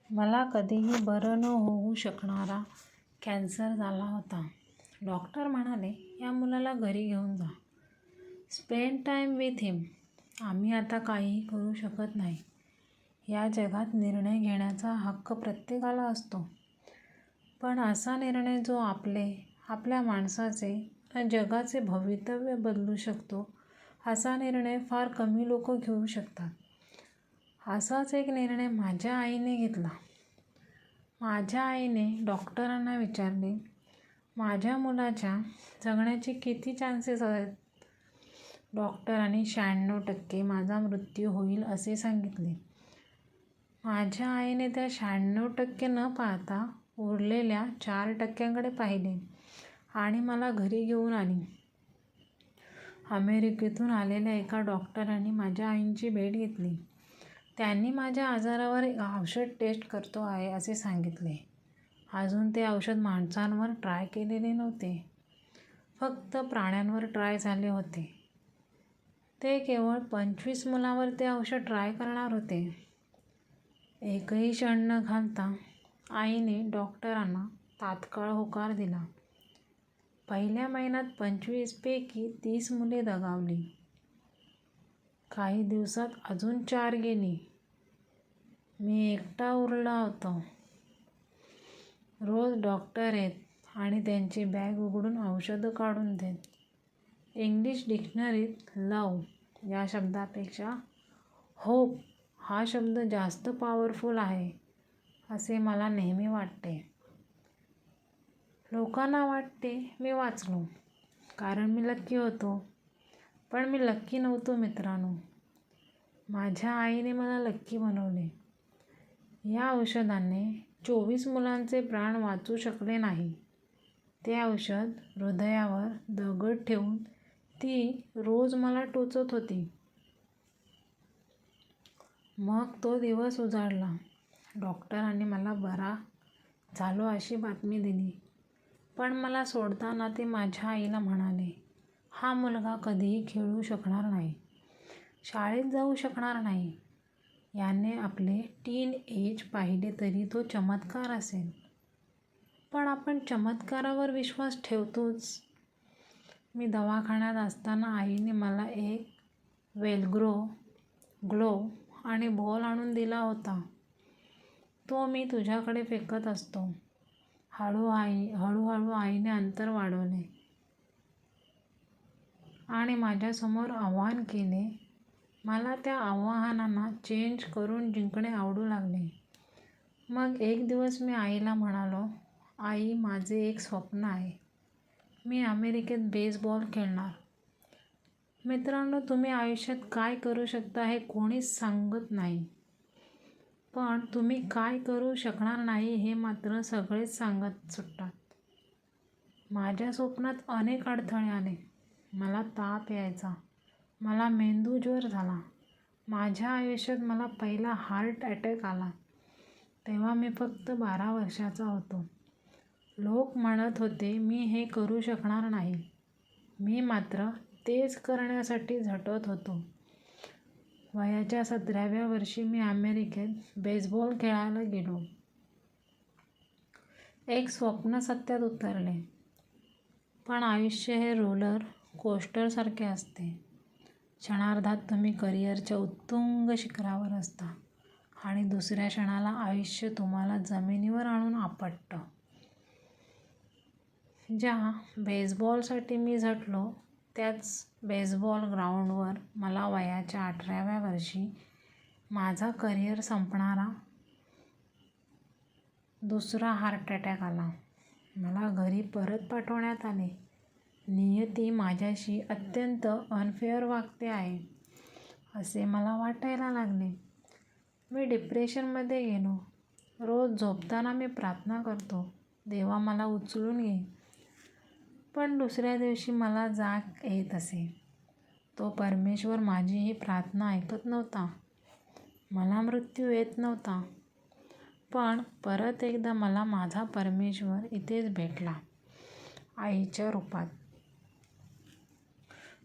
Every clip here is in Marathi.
मला कधीही बरं न होऊ शकणारा कॅन्सर झाला होता. डॉक्टर म्हणाले, या मुलाला घरी घेऊन जा. स्पेंड टाईम विथ हिम. आम्ही आता काहीही करू शकत नाही. या जगात निर्णय घेण्याचा हक्क प्रत्येकाला असतो. पण असा निर्णय जो आपल्या माणसाचे आणि जगाचे भवितव्य बदलू शकतो, असा निर्णय फार कमी लोक घेऊ शकतात. असाच एक निर्णय माझ्या आईने घेतला. माझ्या आईने डॉक्टरांना विचारले, माझ्या मुलाच्या जगण्याचे किती चान्सेस आहेत? डॉक्टरांनी 96% माझा मृत्यू होईल असे सांगितले. माझ्या आईने त्या 96% न पाहता उरलेल्या 4% पाहिले आणि मला घरी घेऊन आली. अमेरिकेतून आलेल्या एका डॉक्टरांनी माझ्या आईंची भेट घेतली. त्यांनी माझ्या आजारावर एक औषध टेस्ट करतो आहे असे सांगितले. अजून ते औषध माणसांवर ट्राय केलेले नव्हते. फक्त प्राण्यांवर ट्राय झाले होते. ते केवळ 25 मुलांवर ते औषध ट्राय करणार होते. एकही क्षण न घालता आईने डॉक्टरांना तात्काळ होकार दिला. पहिल्या महिन्यात 25 पैकी 30 मुले दगावली. काही दिवसात अजून 4 गेली. मी एकटा उरला होतो. रोज डॉक्टर येत आणि त्यांची बॅग उघडून औषधं काढून देत. इंग्लिश डिक्शनरीत लव्ह या शब्दापेक्षा होप हा शब्द जास्त पॉवरफुल आहे असे मला नेहमी वाटते. लोकांना वाटते मी वाचलो कारण मी लक्की होतो. पण मी लक्की नव्हतो मित्रांनो. माझ्या आईने मला लक्की बनवले. या औषधाने 24 मुलांचे प्राण वाचू शकले नाही. ते औषध हृदयावर दगड ठेवून ती रोज मला टोचत होती. मग तो दिवस उजाडला. डॉक्टरांनी मला बरा झालो अशी बातमी दिली. पण मला सोडताना ते माझ्या आईला म्हणाले, हा मुलगा कधीही खेळू शकणार नाही, शाळेत जाऊ शकणार नाही. याने आपले टीन एज पाहिले तरी तो चमत्कार असेल. पण आपण चमत्कारावर विश्वास ठेवतोच. मी दवाखान्यात असताना आईने मला एक वेलग्रो ग्लोव्ह आणि बॉल आणून दिला होता. तो मी तुझ्याकडे फेकत असतो. हळूहळू आईने अंतर वाढवले आणि माझ्यासमोर आव्हान केले. मला त्या आव्हानांना चेंज करून जिंकणे आवडू लागले. मग एक दिवस मी आईला म्हणालो, आई, माझे एक स्वप्न आहे. मी अमेरिकेत बेसबॉल खेळणार. मित्रांनो, तुम्ही आयुष्यात काय करू शकता हे कोणीच सांगत नाही. पण तुम्ही काय करू शकणार नाही हे मात्र सगळेच सांगत सुटतात. माझ्या स्वप्नात अनेक अडथळे आले. मला ताप यायचा. मला मेंदूज्वर झाला. माझ्या आयुष्यात मला पहिला हार्ट अटॅक आला. तेव्हा मी फक्त 12 वर्षाचा होतो. लोक म्हणत होते मी हे करू शकणार नाही. मी मात्र तेच करण्यासाठी झटत होतो. वयाच्या 17व्या वर्षी मी अमेरिकेत बेसबॉल खेळायला गेलो. एक स्वप्न सत्यात उतरले. पण आयुष्य हे रोलर कोस्टरसारखे असते. क्षणार्धात तुम्ही करिअरच्या उत्तुंग शिखरावर असता आणि दुसऱ्या क्षणाला आयुष्य तुम्हाला जमिनीवर आणून आपटतं. ज्या बेसबॉलसाठी मी झटलो त्याच बेसबॉल ग्राउंडवर मला वयाच्या 18व्या वर्षी माझा करिअर संपणारा दुसरा हार्ट अटॅक आला. मला घरी परत पाठवण्यात आले. नियती माझ्याशी अत्यंत अनफेअर वागते आहे असे मला वाटायला लागले. मी डिप्रेशनमध्ये गेलो. रोज झोपताना मी प्रार्थना करतो, देवा मला उचलून घे. पण दुसऱ्या दिवशी मला जाग येत असे. तो परमेश्वर माझी ही प्रार्थना ऐकत नव्हता. मला मृत्यू येत नव्हता. पण परत एकदा मला माझा परमेश्वर इथेच भेटला, आईच्या रूपात.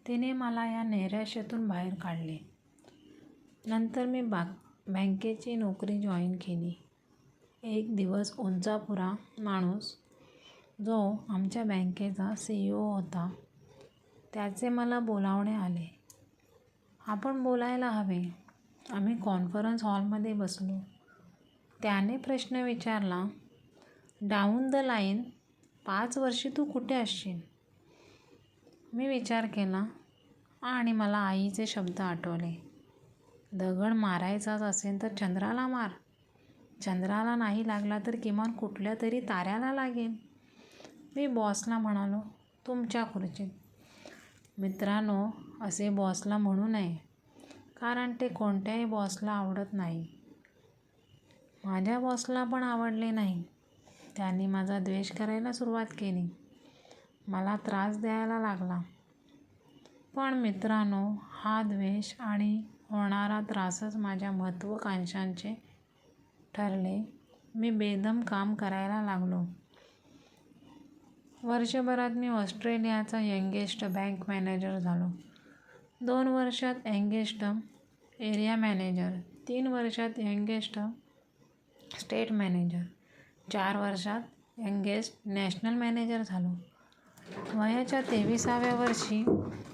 तिने मला या नैराश्यातून बाहेर काढले. नंतर मी बँकेची नोकरी जॉईन केली. एक दिवस उंचापुरा माणूस जो आमच्या बँकेचा CEO होता त्याचे मला बोलावणे आले. आपण बोलायला हवे. आम्ही कॉन्फरन्स हॉलमध्ये बसलो. त्याने प्रश्न विचारला, डाऊन द लाईन 5 वर्षे तू कुठे असशील? मी विचार केला आणि मला आईचे शब्द आठवले. दगड मारायचाच असेल तर चंद्राला मार. चंद्राला नाही लागला तर किमान कुठल्या तरी ताऱ्याला लागेल. मी बॉसला म्हणालो, तुमच्या खुर्चीत. मित्रांनो, असे बॉसला म्हणू नये, कारण ते कोणत्याही बॉसला आवडत नाही. माझ्या बॉसला पण आवडले नाही. त्यांनी माझा द्वेष करायला सुरुवात केली. मला त्रास द्यायला लागला. पण मित्रांनो, हा द्वेष आणि होणारा त्रासच माझ्या महत्त्वाकांक्षांचे ठरले. मी बेदम काम करायला लागलो. वर्षभरात मी ऑस्ट्रेलियाचा यंगेस्ट बँक मॅनेजर झालो. 2 वर्षात यंगेस्ट एरिया मॅनेजर, 3 वर्षात यंगेस्ट स्टेट मॅनेजर, 4 वर्षात यंगेस्ट नॅशनल मॅनेजर झालो. वयाच्या 23व्या वर्षी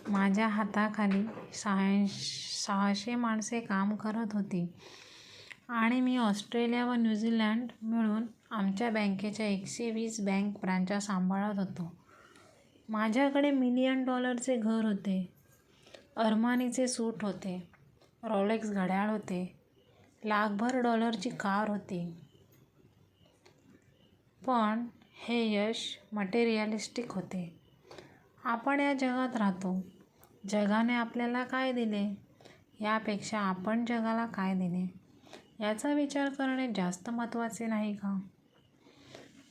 माझ्या हाताखाली 600 माणसे काम करत होती आणि मी ऑस्ट्रेलिया व न्यूझीलंड मिळून आमच्या बँकेच्या 120 बँक ब्रांचा सांभाळत होतो. माझ्याकडे $1 मिलियन घर होते, अरमानीचे सूट होते, रोलेक्स घड्याळ होते, $1,00,000 कार होती. पण हे यश मटेरियलिस्टिक होते. आपण या जगात राहतो. जगाने आपल्याला काय दिले यापेक्षा आपण जगाला काय दिले याचा विचार करणे जास्त महत्त्वाचे नाही का?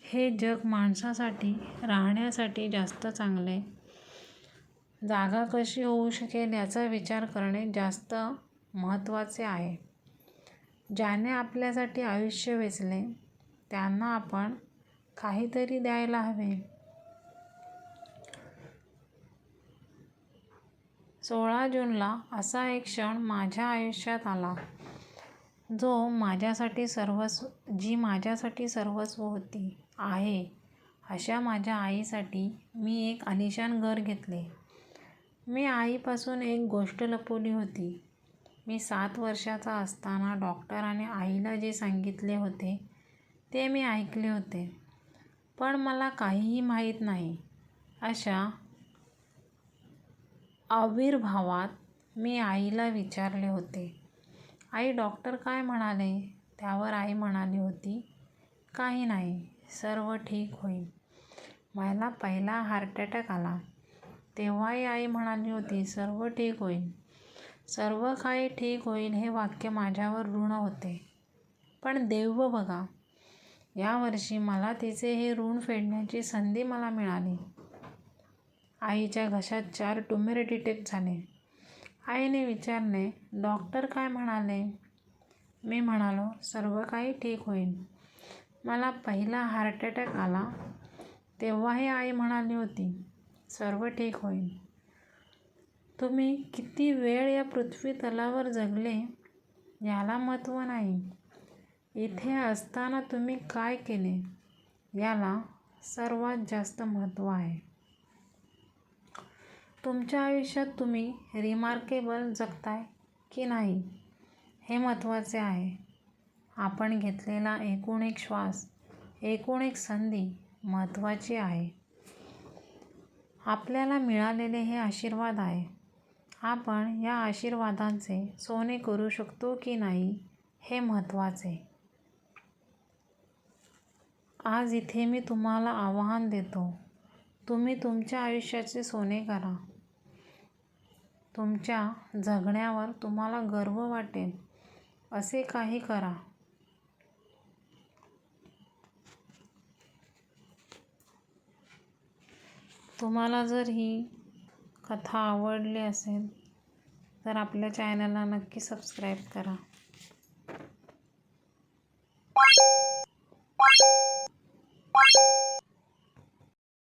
हे जग माणसासाठी राहण्यासाठी जास्त चांगले, जागा कशी होऊ शकेल याचा विचार करणे जास्त महत्त्वाचे आहे. ज्याने आपल्यासाठी आयुष्य वेचले त्यांना आपण काहीतरी द्यायला हवे. 16 जूनला असा एक क्षण माझ्या आयुष्यात आला जी माझ्यासाठी सर्वस्व होती. आहे अशा माझ्या आईसाठी मी एक आलिशान घर घेतले. मी आईपासून एक गोष्ट लपवली होती. मी 7 वर्षाचा असताना डॉक्टराने आईला जे सांगितले होते ते मी ऐकले होते. पण मला काहीही माहीत नाही. अशा आविर्भावात मी आईला विचारले होते, आई डॉक्टर काय म्हणाले? त्यावर आई म्हणाली होती, काही नाही, सर्व ठीक होईल. मला पहिला हार्ट अटॅक आला तेव्हाही आई म्हणाली होती, सर्व ठीक होईल. सर्व काही ठीक होईल हे वाक्य माझ्यावर ऋण होते. पण देव बघा, यावर्षी मला तिचे हे ऋण फेडण्याची संधी मला मिळाली. आईच्या घशात 4 ट्युमर डिटेक्ट झाले. आईने विचारले, डॉक्टर काय म्हणाले? मी म्हणालो, सर्व काही ठीक होईल. मला पहिला हार्ट अटॅक आला तेव्हाही आई म्हणाली होती, सर्व ठीक होईल. तुम्ही किती वेळ या पृथ्वी तलावर जगले याला महत्त्व नाही. इथे असताना तुम्ही काय केले याला सर्वात जास्त महत्त्व आहे. तुमच्या आयुष्यात तुम्ही रिमार्केबल जगताय की नाही हे महत्त्वाचे आहे. आपण घेतलेला एकूण एक श्वास, एकूण एक संधी महत्त्वाची आहे. आपल्याला मिळालेले हे आशीर्वाद आहे. आपण या आशीर्वादांचे सोने करू शकतो की नाही हे महत्त्वाचे. आज इथे मी तुम्हाला आव्हान देतो, तुम्ही तुमच्या आयुष्याचे सोने करा. तुमच्या जगण्यावर तुम्हाला गर्व वाटेल असे काही करा. तुम्हाला जर ही कथा आवडली असेल तर आपल्या चॅनलला नक्की सबस्क्राईब करा.